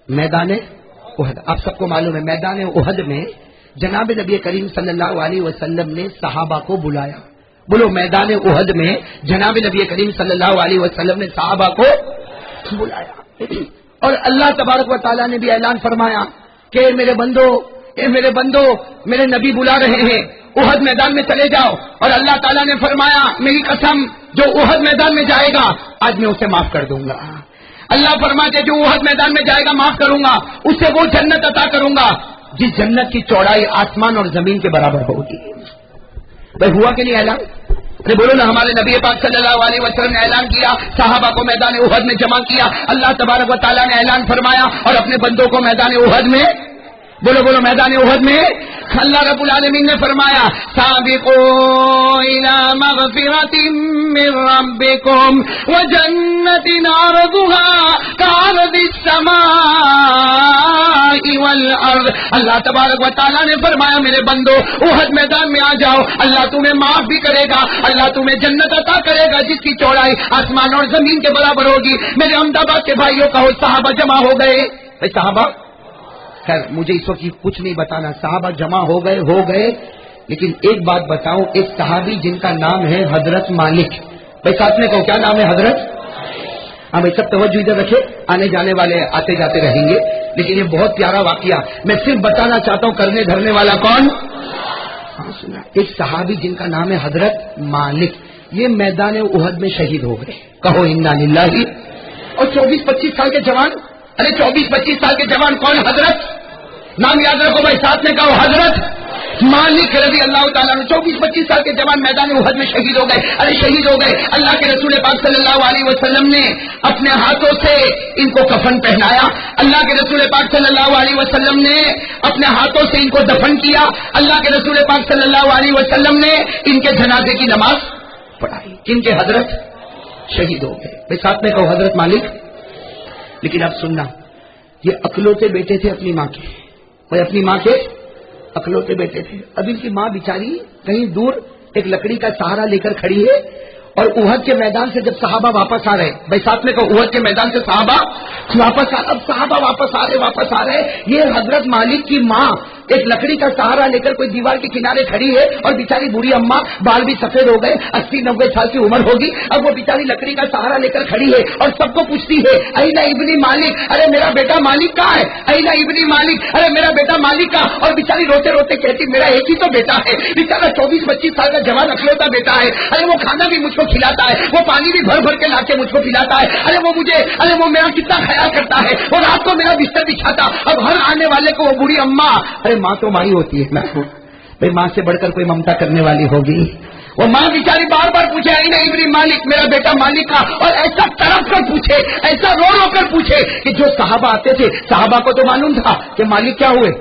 میدان احد، آپ سب کو معلوم ہے میدان احد میں جناب نبی کریم صلی اللہ علیہ وسلم نے صحابہ کو بلایا. بولو میدان احد میں جناب نبی کریم صلی اللہ علیہ وسلم نے صحابہ کو بلایا. اور اللہ تبارک و تعالیٰ نے بھی اعلان فرمایا کہ میرے بندو میرے نبی بلا رہے ہیں، احد میدان میں چلے جاؤ. اور اللہ تعالیٰ نے فرمایا میری قسم جو احد میدان میں جائے گا آج میں اسے معاف کر دوں گا. اللہ فرماتے جو احد میدان میں جائے گا معاف کروں گا، اسے وہ جنت عطا کروں گا جس جنت کی چوڑائی آسمان اور زمین کے برابر ہوگی. بھائی ہوا کہ نہیں اعلان؟ ارے بولو نا، ہمارے نبی پاک صلی اللہ علیہ وسلم نے اعلان کیا، صحابہ کو میدان احد میں جمع کیا. اللہ تبارک و تعالیٰ نے اعلان فرمایا اور اپنے بندوں کو میدان احد میں، بولو میدان احد میں اللہ رب العالمین نے فرمایا سابقوا الى مغفرۃ من ربکم وجنۃ عرضها كعرض السماء والارض. اللہ تبارک و تعالیٰ نے فرمایا میرے بندو احد میدان میں آ جاؤ، اللہ تمہیں معاف بھی کرے گا، اللہ تمہیں جنت عطا کرے گا جس کی چوڑائی آسمان اور زمین کے برابر ہوگی. میرے احمد آباد کے بھائیوں کہو صحابہ جمع ہو گئے. صحابہ خیر مجھے اس وقت کچھ نہیں بتانا، صحابہ جمع ہو گئے، لیکن ایک بات بتاؤں، ایک صحابی جن کا نام ہے حضرت مالک. بھائی ساتھ میں کہو کیا نام ہے؟ حضرت. ہاں بھائی سب توجہ ادھر رکھے، آنے جانے والے آتے جاتے رہیں گے، لیکن یہ بہت پیارا واقعہ میں صرف بتانا چاہتا ہوں. کرنے دھرنے والا کون؟ ہاں سنا. ایک صحابی جن کا نام ہے حضرت مالک، یہ میدان احد میں شہید ہو گئے. کہو انا للہ. اور 24-25 سال کے جوان، ارے 24-25 سال کے جوان کون؟ حضرت. نام یاد رکھو بھائی، ساتھ میں کہو حضرت مالک رضی اللہ تعالیٰ عنہ. 24-25 سال کے جوان میدان احد میں شہید ہو گئے. ارے شہید ہو گئے. اللہ کے رسول پاک صلی اللہ علیہ وسلم نے اپنے ہاتھوں سے ان کو کفن پہنایا. اللہ کے رسول پاک صلی اللہ علیہ وسلم نے اپنے ہاتھوں سے ان کو دفن کیا. اللہ کے رسول پاک صلی اللہ علیہ وسلم نے ان کے جنازے کی نماز پڑھائی. جن کے حضرت شہید ہو گئے. بھائی ساتھ میں کہو حضرت مالک. لیکن اب سننا، یہ اکلوتے بیٹے تھے اپنی ماں کے، وہ اپنی ماں کے اکلوتے بیٹے تھے. اب ان کی ماں بیچاری کہیں دور ایک لکڑی کا سہارا لے کر کھڑی ہے. اور احد کے میدان سے جب صحابہ واپس آ رہے، بھائی ساتھ میں کہو احد کے میدان سے صحابہ واپس آ، اب صحابہ واپس آ رہے، یہ حضرت مالک کی ماں ایک لکڑی کا سہارا لے کر کوئی دیوار کے کنارے کھڑی ہے. اور بیچاری بوڑھی اماں، بال بھی سفید ہو گئے، 80-90 سال کی عمر ہوگی. اب وہ بیچاری لکڑی کا سہارا لے کر کھڑی ہے اور سب کو پوچھتی ہے اینا ابنی مالک، ارے میرا بیٹا مالک کہاں ہے؟ اینا ابنی مالک، ارے میرا بیٹا مالک کہاں؟ اور بیچاری روتے روتے کہتی میرا ایک ہی تو بیٹا ہے، بیچارا 24-25 سال کا جوان اکلوتا بیٹا ہے. ارے وہ کھانا بھی مجھ کو کھلاتا ہے، وہ پانی بھی بھر کے لا کے مجھ کو پلاتا ہے. ارے وہ میرا کتنا خیال کرتا ہے، وہ رات کو میرا بستر بچھاتا. اب ہر آنے والے کو وہ بوڑھی اماں، ارے ماں تو ماں ہی ہوتی ہے نا بھائی، ماں سے بڑھ کر کوئی ممتا کرنے والی ہوگی. وہ ماں بیچاری بار بار پوچھے اینا ابنی مالک، میرا بیٹا مالک کا. اور ایسا تڑپ کر پوچھے، ایسا رو رو کر پوچھے کہ جو صحابہ آتے تھے صحابہ کو تو معلوم تھا کہ مالک کیا ہوئے،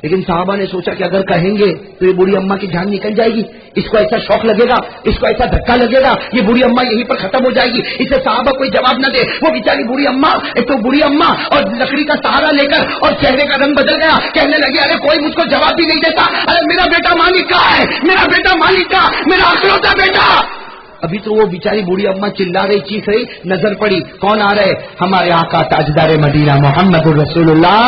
لیکن صحابہ نے سوچا کہ اگر کہیں گے تو یہ بوڑھی اماں کی جان نکل جائے گی، اس کو ایسا شوق لگے گا، اس کو ایسا دھکا لگے گا، یہ بوڑھی اماں یہیں پر ختم ہو جائے گی. اسے صحابہ کوئی جواب نہ دے. وہ بیچاری بوڑھی اماں، ایک تو بوڑھی اماں اور لکڑی کا سہارا لے کر، اور چہرے کا رنگ بدل گیا، کہنے لگے ارے کوئی مجھ کو جواب بھی نہیں دیتا، ارے میرا بیٹا مالک کہاں ہے، میرا بیٹا مالک کا، میرا اکلوتا بیٹا. ابھی تو وہ بیچاری بوڑھی اماں چلا رہی، چیخ رہی، نظر پڑی کون آ رہے؟ ہمارے آقا تاجدار مدینہ محمد الرسول اللہ.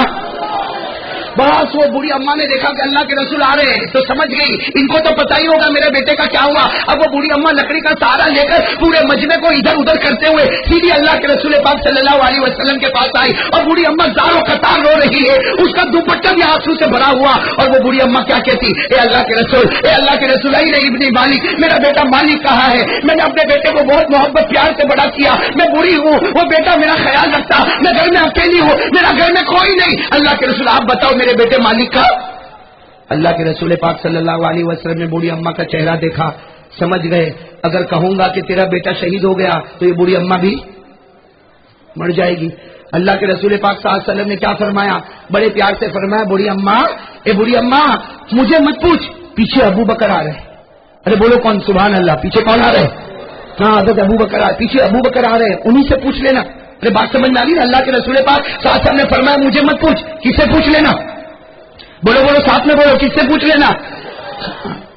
بس وہ بوڑھی اماں نے دیکھا کہ اللہ کے رسول آ رہے ہیں تو سمجھ گئی ان کو تو پتہ ہی ہوگا میرے بیٹے کا کیا ہوا. اب وہ بوڑھی اماں لکڑی کا سہارا لے کر پورے مجمع کو ادھر ادھر کرتے ہوئے سیدھی اللہ کے رسول پاک صلی اللہ علیہ وسلم کے پاس آئی. اور بوڑھی اماں زار و قطار رو رہی ہے، اس کا دوپٹہ بھی آنسو سے بھرا ہوا. اور وہ بوڑھی اماں کیا کہتی؟ اے اللہ کے رسول، اے اللہ کے رسول، اے ابن مالک، میرا بیٹا مالک کہاں ہے؟ میں نے اپنے بیٹے کو بہت محبت پیار سے بڑا کیا، میں بوڑھی ہوں، وہ بیٹا میرا خیال رکھتا، میں گھر میں اکیلی ہوں، میرا گھر میں کوئی نہیں. اللہ کے رسول آپ بتاؤ میرے بیٹے مالک کا. اللہ کے رسول پاک صلی اللہ علیہ وسلم نے بوڑھی اماں کا چہرہ دیکھا، سمجھ گئے اگر کہوں گا کہ تیرا بیٹا شہید ہو گیا تو یہ بوڑھی اماں بھی مر جائے گی. اللہ کے رسول پاک صلی اللہ علیہ وسلم نے کیا فرمایا؟ بڑے پیار سے فرمایا بوڑھی اماں، اے بوڑھی اماں مجھے مت پوچھ، پیچھے ابو بکر آ رہے. ارے بولو کون؟ سبحان اللہ. پیچھے کون آ رہے؟ ہاں حضرت ابو بکر آ رہے، پیچھے ابو بکر آ رہے، انہیں سے پوچھ لینا. ارے بات سمجھ میں آ رہی نا؟ اللہ کے رسول پاک صلی اللہ علیہ وسلم نے فرمایا مجھے مت پوچھ، کس سے پوچھ لینا؟ بولو ساتھ میں بولو، کس سے پوچھ لینا؟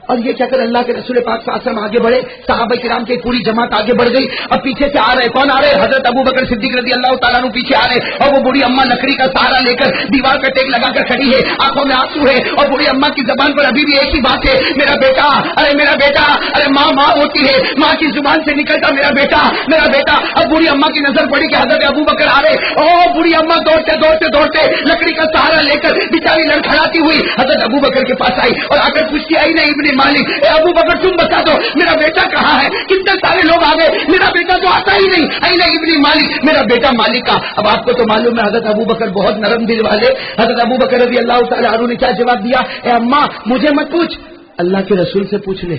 اور یہ کیا کر اللہ کے رسول پاک صلی اللہ علیہ وسلم آگے بڑھے, صحابہ کرام کی پوری جماعت آگے بڑھ گئی. اب پیچھے سے آ رہے, کون آ رہے؟ حضرت ابو بکر صدیق رضی اللہ تعالیٰ عنہ پیچھے آ رہے, اور وہ بوڑھی اماں لکڑی کا سہارا لے کر دیوار کا ٹیک لگا کر کھڑی ہے, آنکھوں میں آنسو ہے, اور بوڑھی اماں کی زبان پر ابھی بھی ایک ہی بات ہے, میرا بیٹا, ارے میرا بیٹا, ارے ماں ماں ہوتی ہے, ماں کی زبان سے نکلتا میرا بیٹا میرا بیٹا. اب بوڑھی اماں کی نظر پڑی کہ حضرت ابو بکر آ رہے, او بوڑھی اماں دوڑتے دوڑتے دوڑتے لکڑی کا سہارا لے کر بیچاری لڑکھڑاتی ہوئی حضرت ابو بکر کے پاس آئی, اور آ کر پوچھتی آئی نہیں ابن مالک, اے ابو بکر تم بتا دو میرا بیٹا کہاں ہے؟ کتنے سارے لوگ آ گئے, میرا بیٹا تو آتا ہی نہیں. اے نہیں ابن مالک, میرا بیٹا مالک کا. اب آپ کو تو معلوم ہے حضرت ابو بکر بہت نرم دل والے. حضرت ابو بکر رضی اللہ تعالیٰ عنہ نے کیا جواب دیا؟ اے اماں مجھے مت پوچھ, اللہ کے رسول سے پوچھ لے.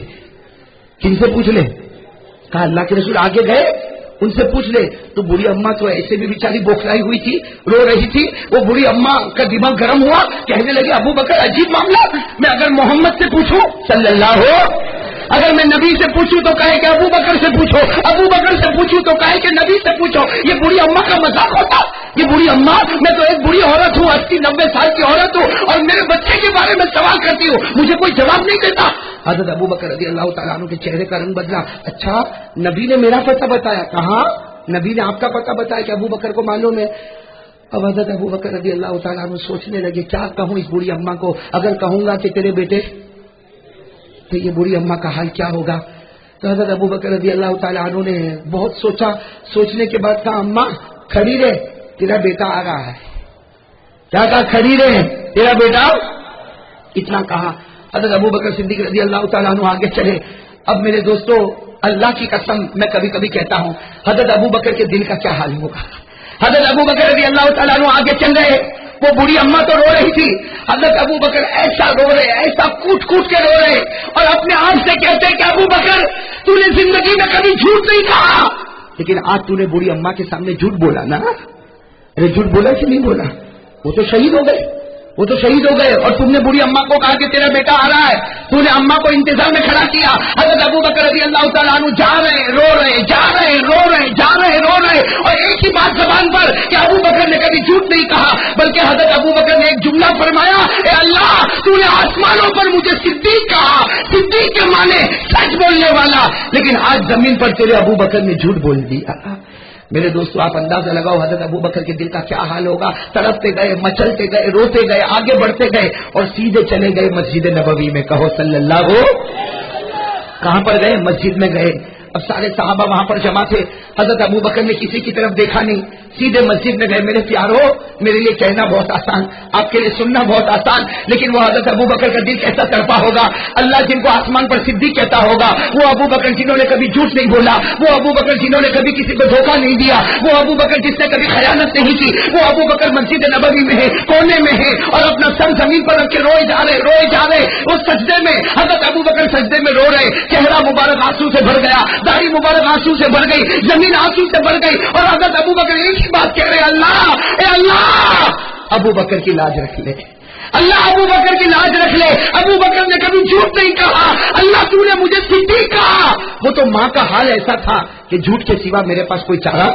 کن سے پوچھ لے؟ کہا اللہ کے رسول آگے گئے ان سے پوچھ لے. تو بوڑھی اماں تو ایسے بھی بیچاری بوکھلائی ہوئی تھی, رو رہی تھی. وہ بوڑھی اماں کا دماغ گرم ہوا, کہنے لگی ابو بکر عجیب معاملہ, میں اگر محمد سے پوچھوں صلی اللہ ہو, اگر میں نبی سے پوچھوں تو کہے کہ ابو بکر سے پوچھو, ابو بکر سے پوچھوں تو کہے کہ نبی سے پوچھو. یہ بوڑھی اماں کا مذاق ہوتا؟ یہ بوڑھی اماں, میں تو ایک بوڑھی عورت ہوں, 80-90 سال کی عورت ہوں, اور میرے بچے کے بارے میں سوال کرتی ہوں, مجھے کوئی جواب نہیں دیتا. حضرت ابو بکر رضی اللہ تعالیٰ عنہ کے چہرے کا رنگ بدلا. اچھا نبی نے میرا پتہ بتایا؟ کہاں نبی نے آپ کا پتہ بتایا کہ ابو بکر کو معلوم ہے. اب حضرت ابو بکر رضی اللہ تعالیٰ عنہ سوچنے لگے کیا کہوں اس بوڑھی اماں کو, اگر کہوں گا کہ تیرے بیٹے, تو یہ بوڑھی اماں کا حال کیا ہوگا. تو حضرت ابو بکر رضی اللہ تعالیٰ عنہ نے بہت سوچا, سوچنے کے بعد کہا اماں کھڑی رہے, تیرا بیٹا آ رہا ہے. کیا کہا؟ کھڑی رہے, تیرا بیٹا. اتنا کہا حضرت ابو بکر صدیق رضی اللہ تعالیٰ عنہ آگے چلے. اب میرے دوستو اللہ کی قسم میں کبھی کبھی کہتا ہوں حضرت ابو بکر کے دل کا کیا حال ہوگا. حضرت ابو بکر رضی اللہ تعالیٰ عنہ آگے چل رہے, وہ بوڑھی اماں تو رو رہی تھی, حضرت ابو بکر ایسا رو رہے, ایسا کوٹ کوٹ کے رو رہے, اور اپنے آپ سے کہتے کہ ابو بکر تو نے زندگی میں کبھی جھوٹ نہیں کہا, لیکن آج تو نے بوڑھی اماں کے سامنے جھوٹ بولا نا. ارے جھوٹ بولا کہ نہیں بولا؟ وہ تو شہید ہو گئے, وہ تو شہید ہو گئے, اور تم نے بوڑھی اماں کو کہا کہ تیرا بیٹا آ رہا ہے, تو نے اماں کو انتظار میں کھڑا کیا. حضرت ابو بکر رضی اللہ تعالیٰ عنہ جا رہے, رو رہے, جا رہے, رو رہے, جا رہے, رو رہے, اور ایک ہی بات زبان پر کہ ابو بکر نے کبھی جھوٹ نہیں کہا, بلکہ حضرت ابو بکر نے ایک جملہ فرمایا, اے اللہ تو نے آسمانوں پر مجھے صدیق کہا, صدیق کے معنی سچ بولنے والا, لیکن آج زمین پر تیرے ابو بکر نے جھوٹ بول دیا. میرے دوستو آپ اندازہ لگاؤ حضرت ابو بکر کے دل کا کیا حال ہوگا. تڑپتے گئے, مچلتے گئے, روتے گئے, آگے بڑھتے گئے, اور سیدھے چلے گئے مسجد نبوی میں. کہو صلی اللہ ہو. کہاں پر گئے؟ مسجد میں گئے. اب سارے صحابہ وہاں پر جمع تھے. حضرت ابو بکر نے کسی کی طرف دیکھا نہیں, سیدھے مسجد میں گئے. میرے پیارو, میرے لیے کہنا بہت آسان, آپ کے لیے سننا بہت آسان, لیکن وہ حضرت ابو بکر کا دل کیسا تڑپا ہوگا. اللہ جن کو آسمان پر صدیق کہتا ہوگا, وہ ابو بکر جنہوں نے کبھی جھوٹ نہیں بولا, وہ ابو بکر جنہوں نے کبھی کسی کو دھوکہ نہیں دیا, وہ ابو بکر جس نے کبھی خیانت نہیں کی, وہ ابو بکر مسجد نبوی میں ہے, کونے میں ہے, اور اپنا سر زمین پر رکھ کے روئے جا رہے, روئے جا رہے. اس سجدے میں حضرت ابو بکر سجدے میں رو رہے, چہرہ مبارک آنسو سے بھر گیا, داڑھی مبارک آنسو سے بھر گئی, زمین آنسو سے بھر گئی, اور حضرت ابو بکر ایک ہی بات کہہ رہے, اللہ, اے اللہ ابو بکر کی لاج رکھ لے, اللہ ابو بکر کی لاج رکھ لے. ابو بکر نے کبھی جھوٹ نہیں کہا, اللہ تو نے مجھے صدیق کہا. وہ تو ماں کا حال ایسا تھا کہ جھوٹ کے سوا میرے پاس کوئی چارہ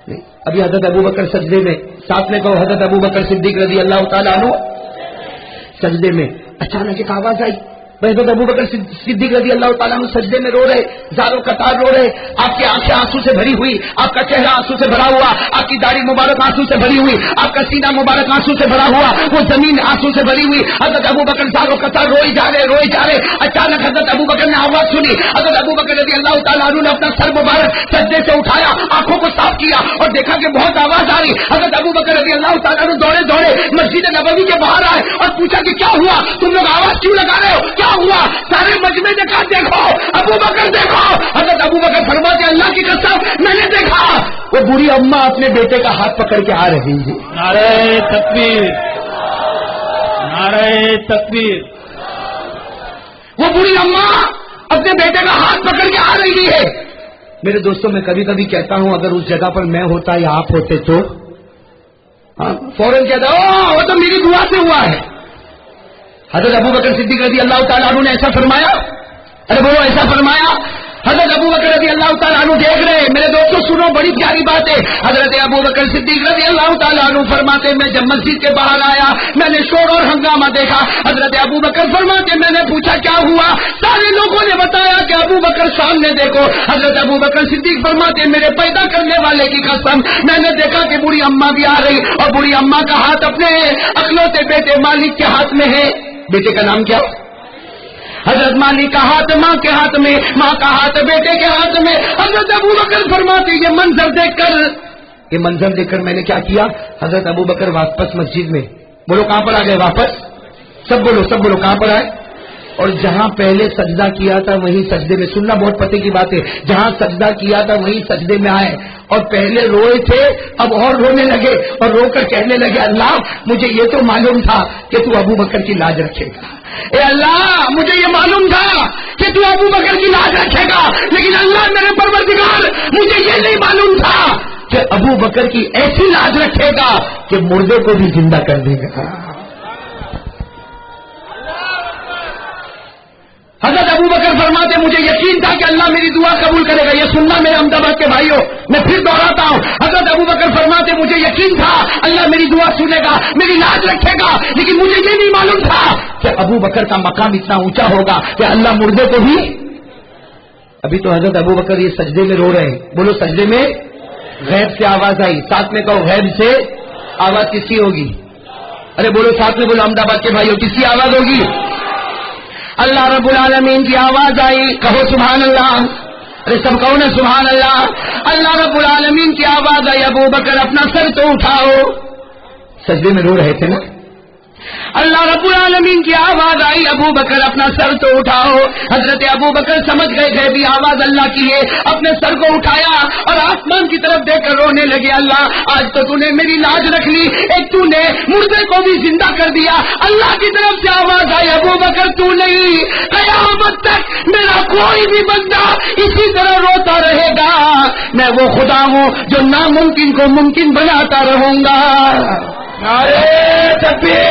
نہیں. ابھی حضرت ابو بکر سجدے میں, ساتھ میں کہو حضرت ابو بکر صدیق رضی اللہ تعالیٰ عنہ سجدے میں. اچانک ایک آواز آئی, حضرت ابو بکر صدیق رضی اللہ تعالیٰ عنہ سجدے میں رو رہے, زاروں قطار رو رہے, آپ کی آنکھیں آنسو سے بھری ہوئی, آپ کا چہرہ آنسو سے بھرا ہوا, آپ کی داڑھی مبارک آنسو سے بھری ہوئی, آپ کا سینہ مبارک آنسو سے بھرا ہوا, وہ زمین آنسو سے بھری ہوئی. حضرت ابو بکر زاروں قطار روئے جا رہے, روئے جا رہے. اچانک حضرت ابو بکر نے آواز سنی. حضرت ابو بکر رضی اللہ تعالیٰ عنہ نے اپنا سر مبارک سجدے سے اٹھایا, آنکھوں کو صاف کیا, اور دیکھا کہ بہت آواز آ رہی. حضرت ابو بکر رضی اللہ تعالیٰ عنہ دوڑے دوڑے مسجد نبوی کے باہر آئے, اور پوچھا کہ کیا ہوا, تم لوگ آواز کیوں لگا رہے ہو, کیا ہوا؟ سارے مجمع نے کہا دیکھو ابو بکر دیکھو. حضرت ابو بکر فرماتے اللہ کی قسم میں نے دیکھا, وہ بوڑھی اماں اپنے بیٹے کا ہاتھ پکڑ کے آ رہی ہے. نعرہ تکبیر, نعرہ تکبیر. وہ بوڑھی اماں اپنے بیٹے کا ہاتھ پکڑ کے آ رہی ہے. میرے دوستوں میں کبھی کبھی کہتا ہوں اگر اس جگہ پر میں ہوتا یا آپ ہوتے تو فوراً کہتا وہ تو میری دعا سے ہوا ہے. حضرت ابو بکر صدیق رضی اللہ تعالیٰ عنہ نے ایسا فرمایا, ارے وہ ایسا فرمایا, حضرت ابو بکر رضی اللہ تعالیٰ عنہ دیکھ رہے. میرے دوستوں سنو, بڑی پیاری بات ہے. حضرت ابو بکر صدیق رضی اللہ تعالیٰ عنہ فرماتے میں جب مسجد کے باہر آیا میں نے شور اور ہنگامہ دیکھا. حضرت ابو بکر فرماتے میں نے پوچھا کیا ہوا؟ سارے لوگوں نے بتایا کہ ابو بکر سامنے دیکھو. حضرت ابو بکر صدیق فرماتے میرے پیدا کرنے والے کی قسم میں نے دیکھا کہ بوڑھی اماں بھی آ رہی اور بوڑھی اماں کا ہاتھ اپنے اکلوتے بیٹے مالک کے ہاتھ میں ہے. بیٹے کا نام کیا؟ حضرت مالک کا ہاتھ ماں کے ہاتھ میں, ماں کا ہاتھ بیٹے کے ہاتھ میں. حضرت ابو بکر فرماتے یہ منظر دیکھ کر میں نے کیا کیا؟ حضرت ابو بکر واپس مسجد میں. بولو کہاں پر آ گئے واپس؟ سب بولو کہاں پر آئے؟ اور جہاں پہلے سجدہ کیا تھا وہیں سجدے میں, سننا بہت پتے کی بات ہے, جہاں سجدہ کیا تھا وہیں سجدے میں آئے. اور پہلے روئے تھے اب اور رونے لگے اور رو کر کہنے لگے اللہ مجھے یہ تو معلوم تھا کہ تو ابو بکر کی لاج رکھے گا. اے اللہ مجھے یہ معلوم تھا کہ تو ابو بکر کی لاج رکھے گا, لیکن اللہ میرے پروردگار مجھے یہ نہیں معلوم تھا کہ ابو بکر کی ایسی لاج رکھے گا کہ مردے کو بھی زندہ کر دے گا. حضرت ابو بکر فرماتے مجھے یقین تھا کہ اللہ میری دعا قبول کرے گا. یہ سننا میرے احمد آباد کے بھائیوں, میں پھر دوہراتا ہوں. حضرت ابو بکر فرماتے مجھے یقین تھا اللہ میری دعا سنے گا, میری لاج رکھے گا, لیکن مجھے یہ نہیں معلوم تھا کہ ابو بکر کا مقام اتنا اونچا ہوگا کہ اللہ مردے کو بھی. ابھی تو حضرت ابو بکر یہ سجدے میں رو رہے ہیں. بولو سجدے میں غیب سے آواز آئی. ساتھ میں کہو غیب سے آواز کس کی ہوگی؟ ارے بولو ساتھ میں بولو احمد آباد کے بھائیوں کس کی آواز ہوگی؟ اللہ رب العالمین کی آواز آئی. کہو سبحان اللہ. ارے سب کہو نا سبحان اللہ. اللہ رب العالمین کی آواز آئی ابو بکر اپنا سر تو اٹھاؤ. سجدے میں رو رہے تھے نا. اللہ رب العالمین کی آواز آئی ابو بکر اپنا سر تو اٹھاؤ. حضرت ابو بکر سمجھ گئے بھی آواز اللہ کی ہے. اپنے سر کو اٹھایا اور آسمان کی طرف دیکھ کر رونے لگے. اللہ آج تو تو نے میری لاج رکھ لی, ایک تو نے مردے کو بھی زندہ کر دیا. اللہ کی طرف سے آواز آئی ابو بکر تو نہیں, قیامت تک میرا کوئی بھی بندہ اسی طرح روتا رہے گا. میں وہ خدا ہوں جو ناممکن کو ممکن بناتا رہوں گا. نعرہ تکبیر.